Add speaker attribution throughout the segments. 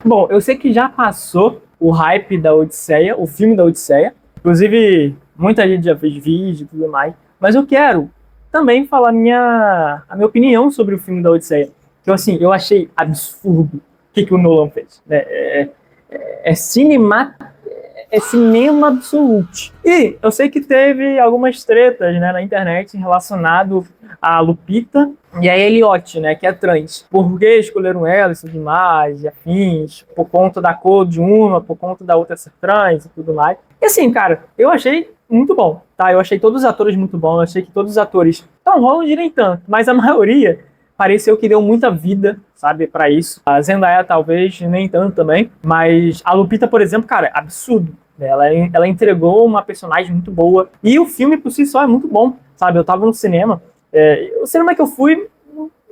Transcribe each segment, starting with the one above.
Speaker 1: Bom, eu sei que já passou o hype da Odisseia, o filme da Odisseia. Inclusive, muita gente já fez vídeo e tudo mais. Mas eu quero também falar a minha opinião sobre o filme da Odisseia. Que assim, eu achei absurdo o que o Nolan fez, né? É cinema, é cinema absoluto. E eu sei que teve algumas tretas, né, na internet relacionado a Lupita e a Elliot, né, que é trans. Por que escolheram ela e tudo mais, e afins, por conta da cor de uma, por conta da outra ser trans e tudo mais. E assim, cara, eu achei muito bom, tá? Eu achei todos os atores muito bons, eu achei que todos os atores, Tom Holland nem tanto, mas a maioria pareceu que deu muita vida, sabe, pra isso. A Zendaya talvez nem tanto também, mas a Lupita, por exemplo, cara, absurdo. Ela entregou uma personagem muito boa. E o filme por si só é muito bom, sabe? Eu tava no cinema. O cinema que eu fui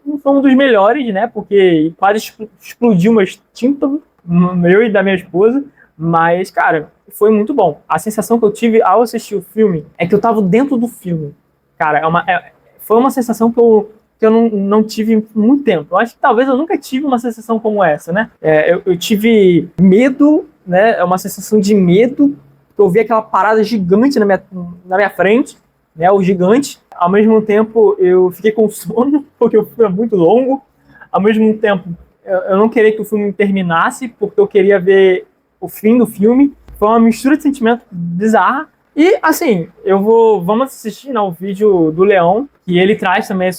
Speaker 1: não foi um dos melhores, né? Porque quase explodiu meus tímpanos, meu e da minha esposa. Mas, cara, foi muito bom. A sensação que eu tive ao assistir o filme é que eu tava dentro do filme. Cara, foi uma sensação que eu não tive muito tempo. Eu acho que talvez eu nunca tive uma sensação como essa, né? Eu tive medo, né? É uma sensação de medo. Eu vi aquela parada gigante na minha frente, né? O gigante. Ao mesmo tempo, eu fiquei com sono, porque o filme é muito longo. Ao mesmo tempo, eu não queria que o filme terminasse, porque eu queria ver o fim do filme. Foi uma mistura de sentimento bizarra. E, assim, vamos assistir ao vídeo do Leão, que ele traz também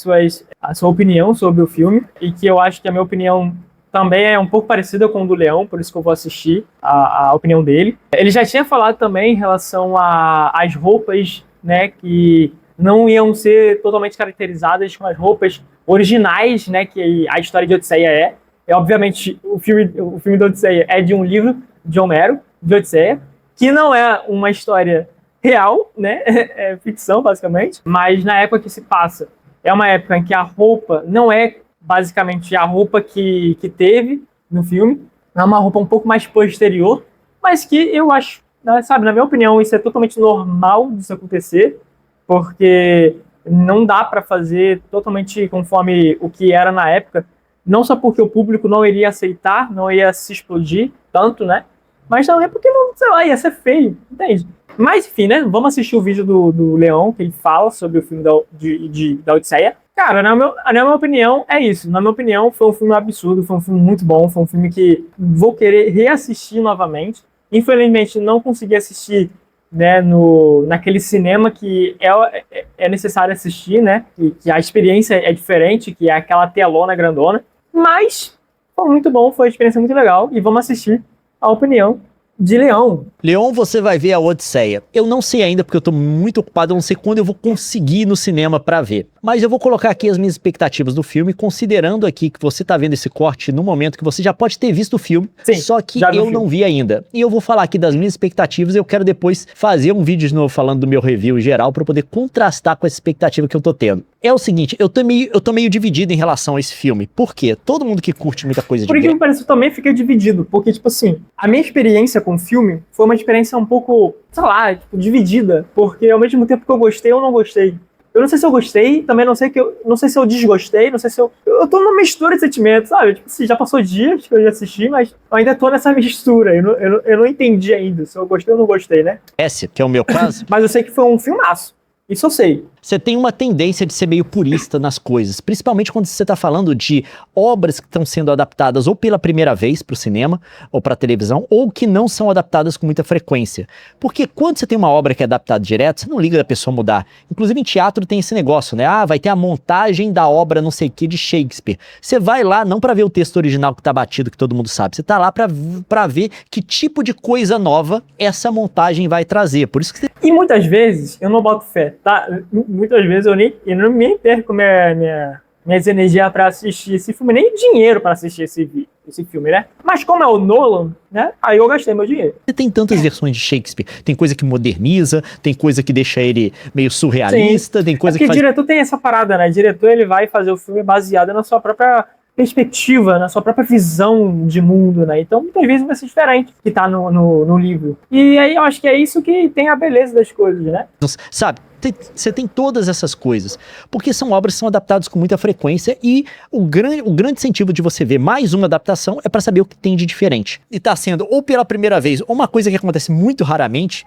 Speaker 1: a sua opinião sobre o filme, e que eu acho que a minha opinião também é um pouco parecida com o do Leão, por isso que eu vou assistir a opinião dele. Ele já tinha falado também em relação às roupas, né, que não iam ser totalmente caracterizadas com as roupas originais, né, que a história de Odisseia é. Obviamente, o filme da Odisseia é de um livro de Homero, de Odisseia, que não é uma história real, né? É ficção, basicamente. Mas na época que se passa, é uma época em que a roupa não é basicamente a roupa que teve no filme. É uma roupa um pouco mais posterior, mas que eu acho, né, sabe, na minha opinião, isso é totalmente normal disso acontecer, porque não dá para fazer totalmente conforme o que era na época, não só porque o público não iria aceitar, não ia se explodir tanto, né? Mas também porque, não, sei lá, ia ser feio, entende? Mas, enfim, né? Vamos assistir o vídeo do Leão, que ele fala sobre o filme da Odisseia. Cara, na minha opinião, é isso. Na minha opinião, foi um filme absurdo, foi um filme muito bom, foi um filme que vou querer reassistir novamente. Infelizmente, não consegui assistir, né, naquele cinema que é necessário assistir, né? Que a experiência é diferente, que é aquela telona grandona. Mas foi muito bom, foi uma experiência muito legal. E vamos assistir a opinião de Leão.
Speaker 2: Leon, você vai ver a Odisseia. Eu não sei ainda, porque eu tô muito ocupado, eu não sei quando eu vou conseguir ir no cinema pra ver. Mas eu vou colocar aqui as minhas expectativas do filme, considerando aqui que você tá vendo esse corte no momento que você já pode ter visto o filme,
Speaker 1: Sim,
Speaker 2: só que eu não vi ainda. E eu vou falar aqui das minhas expectativas, eu quero depois fazer um vídeo de novo falando do meu review geral, pra poder contrastar com essa expectativa que eu tô tendo. É o seguinte, eu tô meio dividido em relação a esse filme. Por quê? Todo mundo que curte muita coisa de
Speaker 1: Por que me parece, eu também fiquei dividido, porque, tipo assim, a minha experiência com o filme foi uma experiência um pouco, sei lá, tipo, dividida, porque ao mesmo tempo que eu gostei, eu não gostei. Eu não sei se eu gostei, também não sei se eu desgostei, não sei se eu tô numa mistura de sentimentos, sabe? Tipo assim, já passou dias que eu já assisti, mas eu ainda tô nessa mistura, eu não entendi ainda se eu gostei ou não gostei, né?
Speaker 2: Esse, que é o meu caso.
Speaker 1: Mas eu sei que foi um filmaço, isso eu sei.
Speaker 2: Você tem uma tendência de ser meio purista nas coisas, principalmente quando você está falando de obras que estão sendo adaptadas ou pela primeira vez para o cinema ou para a televisão, ou que não são adaptadas com muita frequência. Porque quando você tem uma obra que é adaptada direto, você não liga da pessoa mudar. Inclusive em teatro tem esse negócio, né? Ah, vai ter a montagem da obra não sei o que de Shakespeare. Você vai lá não para ver o texto original que tá batido, que todo mundo sabe. Você tá lá para ver que tipo de coisa nova essa montagem vai trazer. Por isso que você...
Speaker 1: E muitas vezes eu não boto fé, tá? Muitas vezes eu nem perco minhas energias para assistir esse filme, nem dinheiro para assistir esse filme, né? Mas como é o Nolan, né? Aí eu gastei meu dinheiro.
Speaker 2: Você tem tantas versões de Shakespeare. Tem coisa que moderniza, tem coisa que deixa ele meio surrealista, tem coisa que
Speaker 1: faz... diretor tem essa parada, né? O diretor, ele vai fazer o filme baseado na sua própria perspectiva, na sua própria visão de mundo, né? Então, muitas vezes vai ser diferente que tá no livro. E aí eu acho que é isso que tem a beleza das coisas, né?
Speaker 2: Sabe, Você tem todas essas coisas, porque são obras que são adaptadas com muita frequência e o grande incentivo de você ver mais uma adaptação é para saber o que tem de diferente. E tá sendo ou pela primeira vez, ou uma coisa que acontece muito raramente,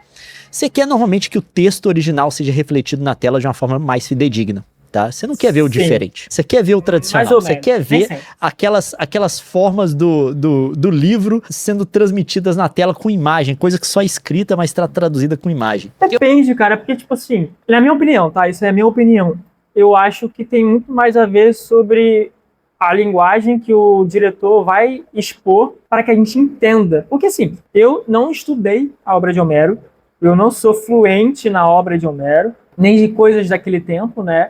Speaker 2: você quer normalmente que o texto original seja refletido na tela de uma forma mais fidedigna. Tá? Você não quer ver o diferente, você quer ver o tradicional, você quer ver aquelas formas do livro sendo transmitidas na tela com imagem, coisa que só é escrita, mas está traduzida com imagem.
Speaker 1: Depende, cara, porque tipo assim, na minha opinião, tá? Isso é a minha opinião. Eu acho que tem muito mais a ver sobre a linguagem que o diretor vai expor para que a gente entenda. Porque assim, eu não estudei a obra de Homero, eu não sou fluente na obra de Homero, nem de coisas daquele tempo, né?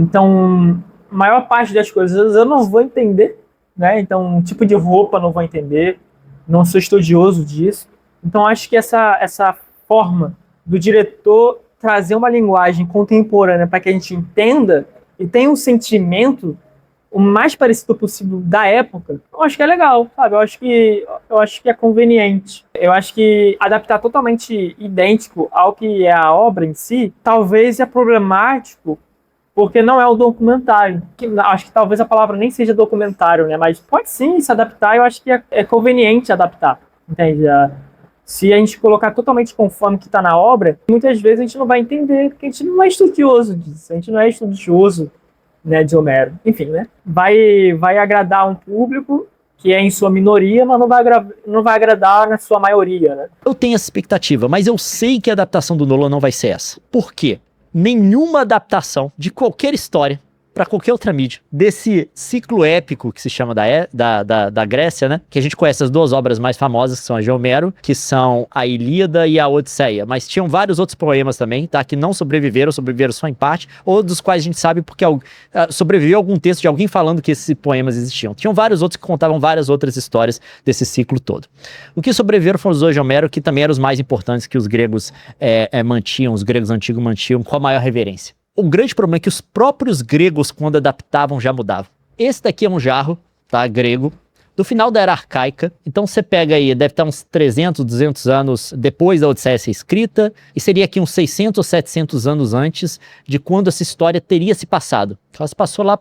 Speaker 1: Então, a maior parte das coisas eu não vou entender, né? Então, tipo de roupa eu não vou entender, não sou estudioso disso. Então, acho que essa forma do diretor trazer uma linguagem contemporânea para que a gente entenda e tenha um sentimento o mais parecido possível da época, eu acho que é legal, sabe? Eu acho que é conveniente. Eu acho que adaptar totalmente idêntico ao que é a obra em si, talvez é problemático, porque não é um documentário. Acho que talvez a palavra nem seja documentário, né? Mas pode sim se adaptar, eu acho que é conveniente adaptar, entende? Se a gente colocar totalmente conforme que está na obra, muitas vezes a gente não vai entender, porque a gente não é estudioso disso, a gente não é estudioso, né, de Homero. Enfim, né? Vai agradar um público que é em sua minoria, mas não vai agradar na sua maioria, né?
Speaker 2: Eu tenho essa expectativa, mas eu sei que a adaptação do Nolan não vai ser essa. Por quê? Nenhuma adaptação de qualquer história para qualquer outra mídia desse ciclo épico que se chama da Grécia, né? Que a gente conhece as duas obras mais famosas, que são a de Homero, que são a Ilíada e a Odisseia. Mas tinham vários outros poemas também, tá? Que não sobreviveram só em parte, ou dos quais a gente sabe porque sobreviveu algum texto de alguém falando que esses poemas existiam. Tinham vários outros que contavam várias outras histórias desse ciclo todo. O que sobreviveram foram os dois de Homero, que também eram os mais importantes que os gregos mantinham, os gregos antigos mantinham com a maior reverência. O grande problema é que os próprios gregos, quando adaptavam, já mudavam. Esse daqui é um jarro, tá, grego, do final da Era Arcaica. Então você pega aí, deve estar uns 300, 200 anos depois da Odisseia ser escrita, e seria aqui uns 600 ou 700 anos antes de quando essa história teria se passado. Ela se passou lá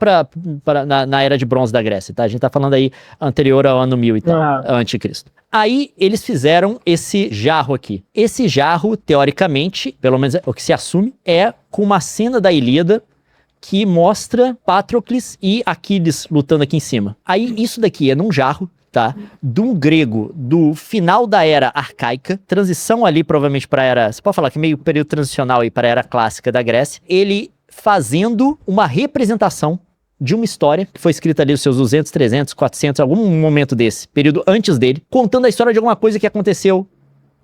Speaker 2: na Era de Bronze da Grécia, tá? A gente tá falando aí anterior ao ano 1000 e tal, anticristo. Aí eles fizeram esse jarro aqui. Esse jarro, teoricamente, pelo menos é o que se assume, é com uma cena da Ilíada que mostra Patroclus e Aquiles lutando aqui em cima. Aí isso daqui é num jarro, tá? De um grego do final da Era Arcaica, transição ali provavelmente para a Era, você pode falar que meio período transicional aí para a Era Clássica da Grécia, ele fazendo uma representação de uma história que foi escrita ali os seus 200, 300, 400, algum momento desse, período antes dele, contando a história de alguma coisa que aconteceu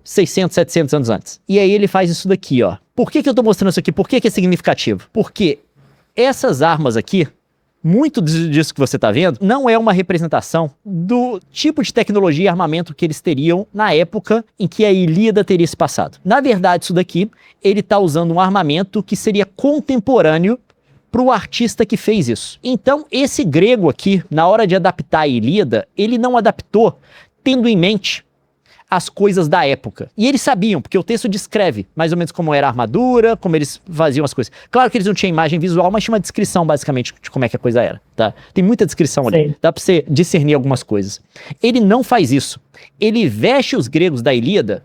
Speaker 2: 600, 700 anos antes. E aí ele faz isso daqui, ó. Por que eu tô mostrando isso aqui? Por que é significativo? Porque essas armas aqui, muito disso que você tá vendo, não é uma representação do tipo de tecnologia e armamento que eles teriam na época em que a Ilíada teria se passado. Na verdade, isso daqui, ele tá usando um armamento que seria contemporâneo para o artista que fez isso. Então, esse grego aqui, na hora de adaptar a Ilíada, ele não adaptou tendo em mente as coisas da época. E eles sabiam, porque o texto descreve mais ou menos como era a armadura, como eles faziam as coisas. Claro que eles não tinham imagem visual, mas tinha uma descrição, basicamente, de como é que a coisa era, tá? Tem muita descrição ali. Sim. Dá para você discernir algumas coisas. Ele não faz isso. Ele veste os gregos da Ilíada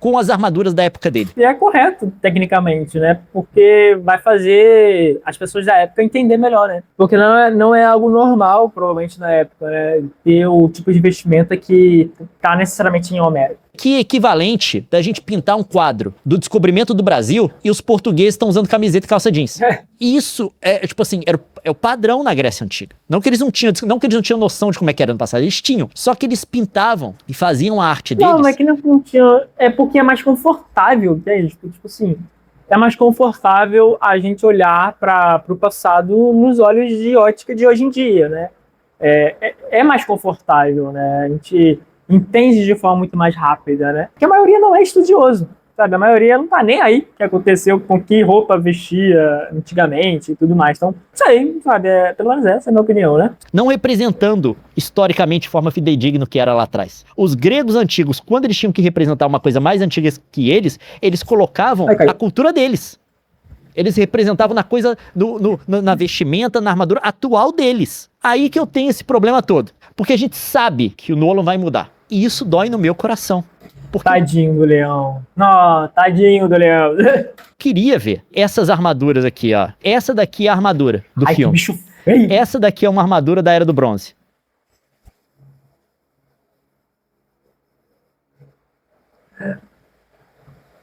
Speaker 2: com as armaduras da época dele.
Speaker 1: E é correto, tecnicamente, né? Porque vai fazer as pessoas da época entender melhor, né? Porque não é algo normal, provavelmente, na época, né? Ter o tipo de vestimenta que tá necessariamente em Homero.
Speaker 2: Que equivalente da gente pintar um quadro do descobrimento do Brasil e os portugueses estão usando camiseta e calça jeans. Isso é, tipo assim, é o padrão na Grécia Antiga. Não que eles não tinham noção de como é que era no passado, eles tinham. Só que eles pintavam e faziam a arte deles.
Speaker 1: Não é que não tinha, é porque é mais confortável, entende? Tipo assim, é mais confortável a gente olhar para o passado nos olhos de ótica de hoje em dia, né? É mais confortável, né? A gente entende de forma muito mais rápida, né? Porque a maioria não é estudioso, sabe? A maioria não tá nem aí o que aconteceu, com que roupa vestia antigamente e tudo mais. Então, isso aí, sabe? Pelo menos essa é a minha opinião, né?
Speaker 2: Não representando historicamente de forma fidedigna o que era lá atrás. Os gregos antigos, quando eles tinham que representar uma coisa mais antiga que eles colocavam a cultura deles. Eles representavam na coisa, na vestimenta, na armadura atual deles. Aí que eu tenho esse problema todo. Porque a gente sabe que o Nolan vai mudar. E isso dói no meu coração. Porque
Speaker 1: Tadinho do leão. Não, tadinho do leão.
Speaker 2: eu queria ver essas armaduras aqui, ó. Essa daqui é a armadura do
Speaker 1: Ai, que
Speaker 2: filme.
Speaker 1: bicho feio.
Speaker 2: Essa daqui é uma armadura da Era do Bronze.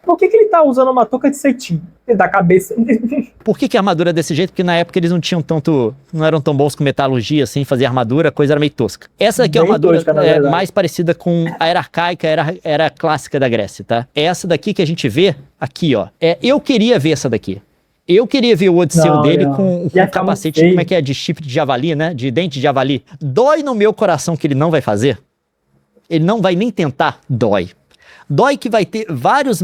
Speaker 1: Por que ele tá usando uma touca de cetim da cabeça?
Speaker 2: Por que a armadura é desse jeito? Porque na época eles não tinham tanto, não eram tão bons com metalurgia, assim, fazer armadura, a coisa era meio tosca. Essa daqui é a
Speaker 1: Bem
Speaker 2: armadura
Speaker 1: tosca, na verdade.
Speaker 2: mais parecida com a era arcaica, era clássica da Grécia, tá? Essa daqui que a gente vê aqui, ó. Eu queria ver essa daqui. Eu queria ver o Odisseu
Speaker 1: Não,
Speaker 2: dele
Speaker 1: não.
Speaker 2: com
Speaker 1: Ia
Speaker 2: um
Speaker 1: ficar
Speaker 2: capacete,
Speaker 1: muito
Speaker 2: como é que é, de chifre de javali, né? De dente de javali. Dói no meu coração que ele não vai fazer. Ele não vai nem tentar. Dói. Dói que vai ter várias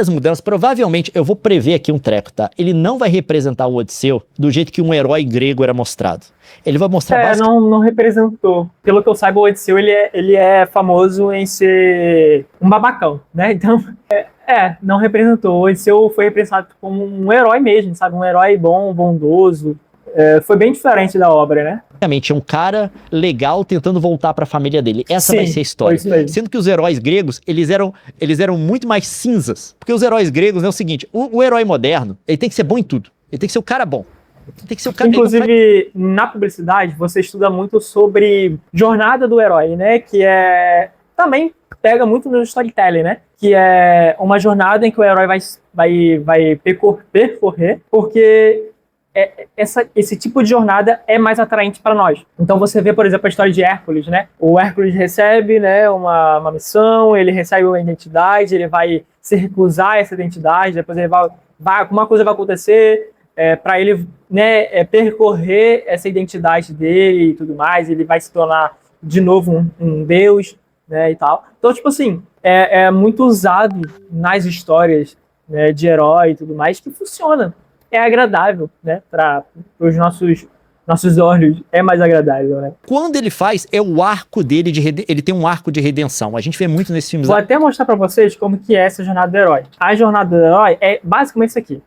Speaker 2: mudanças. Provavelmente, eu vou prever aqui um treco, tá? Ele não vai representar o Odisseu do jeito que um herói grego era mostrado. Ele vai mostrar
Speaker 1: não representou. Pelo que eu saiba, o Odisseu, ele é famoso em ser um babacão, né? Então, não representou. O Odisseu foi representado como um herói mesmo, sabe? Um herói bom, bondoso. Foi bem diferente da obra, né?
Speaker 2: Basicamente, é um cara legal tentando voltar pra família dele. Essa
Speaker 1: Sim,
Speaker 2: vai ser a história.
Speaker 1: foi isso mesmo.
Speaker 2: Sendo que os heróis gregos, eles eram muito mais cinzas. Porque os heróis gregos é o seguinte, o herói moderno, ele tem que ser bom em tudo. Ele tem que ser o cara bom. Ele tem que ser o cara...
Speaker 1: Inclusive, na publicidade, você estuda muito sobre jornada do herói, né? Que também pega muito no storytelling, né? Que é uma jornada em que o herói vai percorrer, porque esse tipo de jornada é mais atraente para nós. Então você vê, por exemplo, a história de Hércules, né? O Hércules recebe, né, uma missão, ele recebe uma identidade, ele vai se recusar a essa identidade, depois ele alguma coisa vai acontecer para ele, né, percorrer essa identidade dele e tudo mais, ele vai se tornar de novo um deus, né, e tal. Então, tipo assim, é muito usado nas histórias, né, de herói e tudo mais, que funciona. É agradável, né, para os nossos olhos, é mais agradável, né.
Speaker 2: Quando ele faz, é o arco dele, ele tem um arco de redenção. A gente vê muito nesses filmes.
Speaker 1: Vou até mostrar para vocês como que é essa jornada do herói. A jornada do herói é basicamente isso aqui.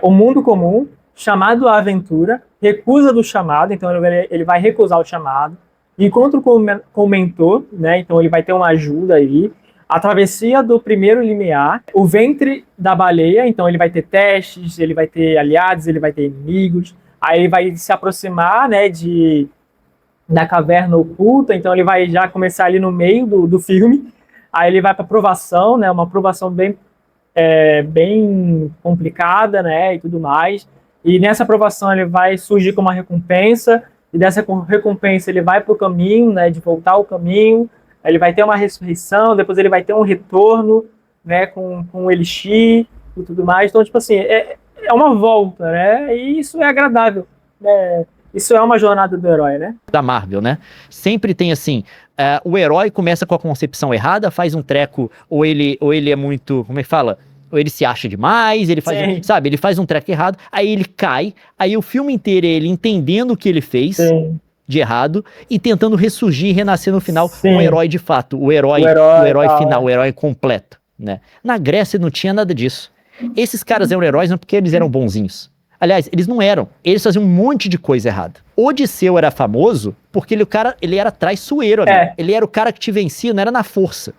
Speaker 1: O mundo comum, chamado à aventura, recusa do chamado, então ele vai recusar o chamado, encontro com o mentor, né, então ele vai ter uma ajuda aí, a travessia do primeiro limiar, o ventre da baleia, então ele vai ter testes, ele vai ter aliados, ele vai ter inimigos, aí ele vai se aproximar, né, da caverna oculta, então ele vai já começar ali no meio do filme, aí ele vai para aprovação, né, uma aprovação bem complicada, né, e tudo mais, e nessa aprovação ele vai surgir como uma recompensa, e dessa recompensa ele vai para o caminho, né, de voltar ao caminho, ele vai ter uma ressurreição, depois ele vai ter um retorno, né, com o Elixir e tudo mais. Então, tipo assim, é uma volta, né? E isso é agradável, né? Isso é uma jornada do herói, né?
Speaker 2: Da Marvel, né? Sempre tem assim, o herói começa com a concepção errada, faz um treco, ou ele é muito, como é que fala? Ou ele se acha demais, ele faz, sabe, ele faz um treco errado, aí ele cai, aí o filme inteiro é ele entendendo o que ele fez.
Speaker 1: Sim.
Speaker 2: De errado, e tentando ressurgir e renascer no final,
Speaker 1: Sim.
Speaker 2: um herói de fato, o herói final, o herói completo, né? Na Grécia não tinha nada disso. Esses caras eram heróis não porque eles eram bonzinhos. Aliás, eles não eram. Eles faziam um monte de coisa errada. Odisseu era famoso porque ele era traiçoeiro, amigo. Ele era o cara que te vencia, não era na força.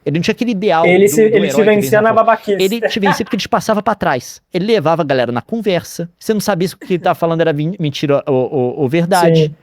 Speaker 2: Ele não tinha aquele ideal
Speaker 1: ele te vencia na babaquice.
Speaker 2: Ele te vencia porque ele te passava pra trás. Ele levava a galera na conversa. Você não sabia se o que ele tava falando era mentira ou verdade.
Speaker 1: Sim.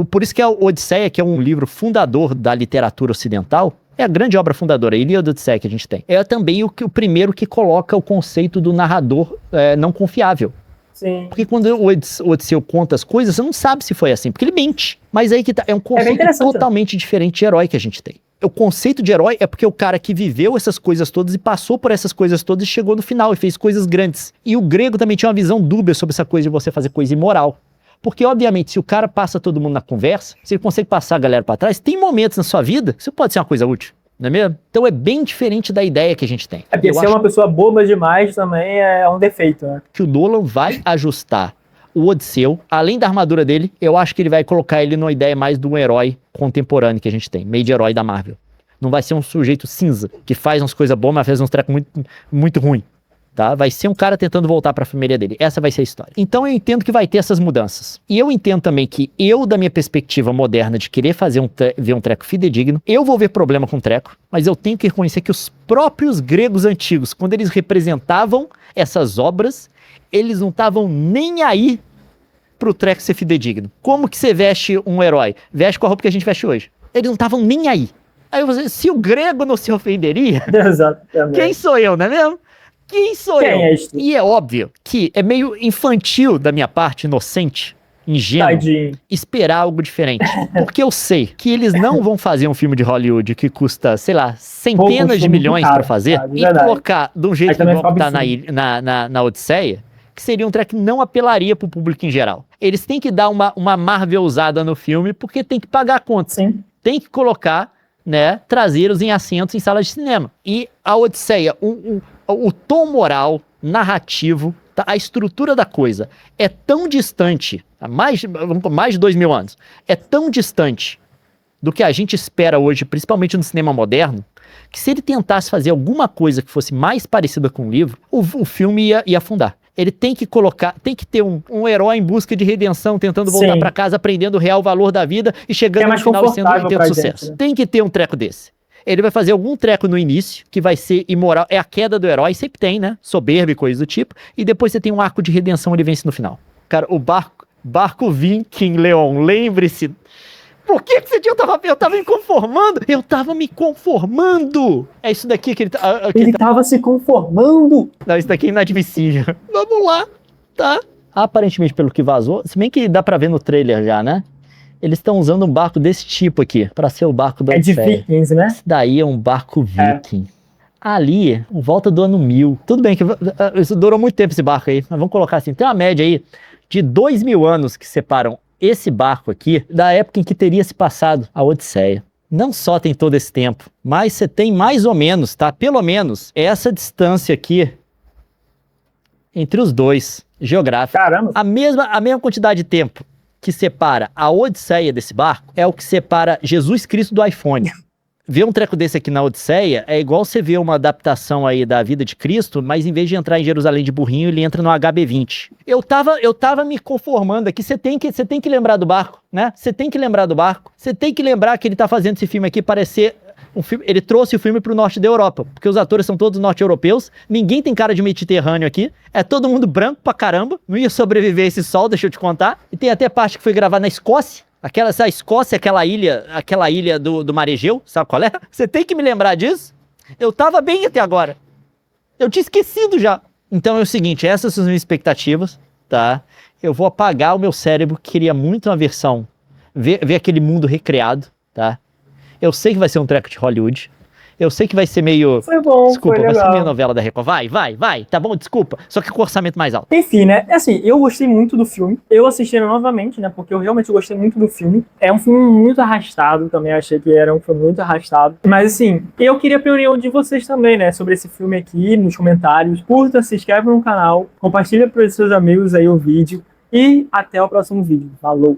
Speaker 2: Por isso que a Odisseia, que é um livro fundador da literatura ocidental, é a grande obra fundadora, a Ilíada e Odisseia que a gente tem. É também o primeiro que coloca o conceito do narrador não confiável.
Speaker 1: Sim.
Speaker 2: Porque quando o Odisseu conta as coisas, você não sabe se foi assim, porque ele mente. Mas aí que tá, é um conceito totalmente diferente de herói que a gente tem. O conceito de herói é porque o cara que viveu essas coisas todas e passou por essas coisas todas e chegou no final e fez coisas grandes. E o grego também tinha uma visão dúbia sobre essa coisa de você fazer coisa imoral. Porque, obviamente, se o cara passa todo mundo na conversa, se ele consegue passar a galera pra trás, tem momentos na sua vida que isso pode ser uma coisa útil, não é mesmo? Então é bem diferente da ideia que a gente tem.
Speaker 1: Porque ser uma pessoa boba demais também é um defeito, né?
Speaker 2: Que o Nolan vai ajustar o Odisseu, além da armadura dele, eu acho que ele vai colocar ele numa ideia mais de um herói contemporâneo que a gente tem, meio de herói da Marvel. Não vai ser um sujeito cinza, que faz umas coisas boas, mas faz uns trecos muito, muito ruim. tá? Vai ser um cara tentando voltar pra família dele. Essa vai ser a história. Então eu entendo que vai ter essas mudanças. E eu entendo também que eu, da minha perspectiva moderna de querer ver um treco fidedigno, eu vou ver problema com o treco, mas eu tenho que reconhecer que os próprios gregos antigos, quando eles representavam essas obras, eles não estavam nem aí pro treco ser fidedigno. Como que você veste um herói? Veste com a roupa que a gente veste hoje. Eles não estavam nem aí. Aí eu vou dizer, se o grego não se ofenderia,
Speaker 1: Exatamente.
Speaker 2: quem sou eu, não é mesmo? Quem sou eu?
Speaker 1: É isso?
Speaker 2: E é óbvio que é meio infantil da minha parte, inocente, ingênuo,
Speaker 1: Tadinho.
Speaker 2: esperar algo diferente. Porque eu sei que eles não vão fazer um filme de Hollywood que custa, sei lá, centenas de milhões pra fazer e colocar de um jeito que igual tá na Odisseia, que seria um treco que não apelaria pro público em geral. Eles têm que dar uma Marvelzada no filme porque tem que pagar a conta.
Speaker 1: Sim.
Speaker 2: Tem que colocar, né, traseiros em assentos em salas de cinema. E a Odisseia, o tom moral, narrativo, tá, a estrutura da coisa é tão distante, há mais de 2000 anos, é tão distante do que a gente espera hoje, principalmente no cinema moderno, que se ele tentasse fazer alguma coisa que fosse mais parecida com o livro, o filme ia afundar. Ele tem que ter um herói em busca de redenção, tentando voltar pra casa, aprendendo o real valor da vida e chegando no final e tendo sucesso. Né? Tem que ter um treco desse. Ele vai fazer algum treco no início, que vai ser imoral, é a queda do herói, sempre tem, né? Soberba e coisa do tipo. E depois você tem um arco de redenção, ele vence no final. Cara, o barco Viking, Leon, lembre-se. Por que você tinha? Eu tava me conformando. Eu tava me conformando. É isso daqui que ele tá...
Speaker 1: Ele tava se conformando.
Speaker 2: Não, isso daqui é inadmissível. Vamos lá, tá? Aparentemente, pelo que vazou, se bem que dá pra ver no trailer já, né? Eles estão usando um barco desse tipo aqui, pra ser o barco da Odisseia.
Speaker 1: É de Vikings, né?
Speaker 2: Esse daí é um barco Viking. Ali, volta do ano 1000. Tudo bem que isso durou muito tempo esse barco aí, mas vamos colocar assim, tem uma média aí de 2000 anos que separam esse barco aqui da época em que teria se passado a Odisseia. Não só tem todo esse tempo, mas você tem mais ou menos, tá? Pelo menos essa distância aqui entre os dois, geográfica.
Speaker 1: Caramba.
Speaker 2: A mesma quantidade de tempo que separa a Odisseia desse barco é o que separa Jesus Cristo do iPhone. Ver um treco desse aqui na Odisseia é igual você ver uma adaptação aí da vida de Cristo, mas em vez de entrar em Jerusalém de burrinho, ele entra no HB20. Eu tava me conformando aqui, você tem que lembrar do barco, né? Você tem que lembrar do barco. Você tem que lembrar que ele tá fazendo esse filme aqui parecer um filme, ele trouxe o filme pro norte da Europa, porque os atores são todos norte-europeus, ninguém tem cara de Mediterrâneo aqui, é todo mundo branco pra caramba, não ia sobreviver a esse sol, deixa eu te contar. E tem até parte que foi gravada na Escócia. Essa Escócia, aquela ilha do Mar Egeu, sabe qual é? Você tem que me lembrar disso. Eu tava bem até agora. Eu tinha esquecido já. Então é o seguinte, essas são as minhas expectativas, tá? Eu vou apagar o meu cérebro, que queria muito uma versão, ver aquele mundo recriado, tá? Eu sei que vai ser um treco de Hollywood. Eu sei que vai ser meio...
Speaker 1: Foi bom,
Speaker 2: desculpa,
Speaker 1: foi
Speaker 2: vai
Speaker 1: legal.
Speaker 2: ser meio novela da Record. Vai, tá bom, desculpa. Só que com orçamento mais alto.
Speaker 1: Enfim, né? Assim, eu gostei muito do filme. Eu assisti novamente, né? Porque eu realmente gostei muito do filme. É um filme muito arrastado, também achei que era um filme muito arrastado. Mas assim, eu queria a opinião de vocês também, né? Sobre esse filme aqui, nos comentários. Curta, se inscreve no canal, compartilha para os seus amigos aí o vídeo. E até o próximo vídeo. Falou!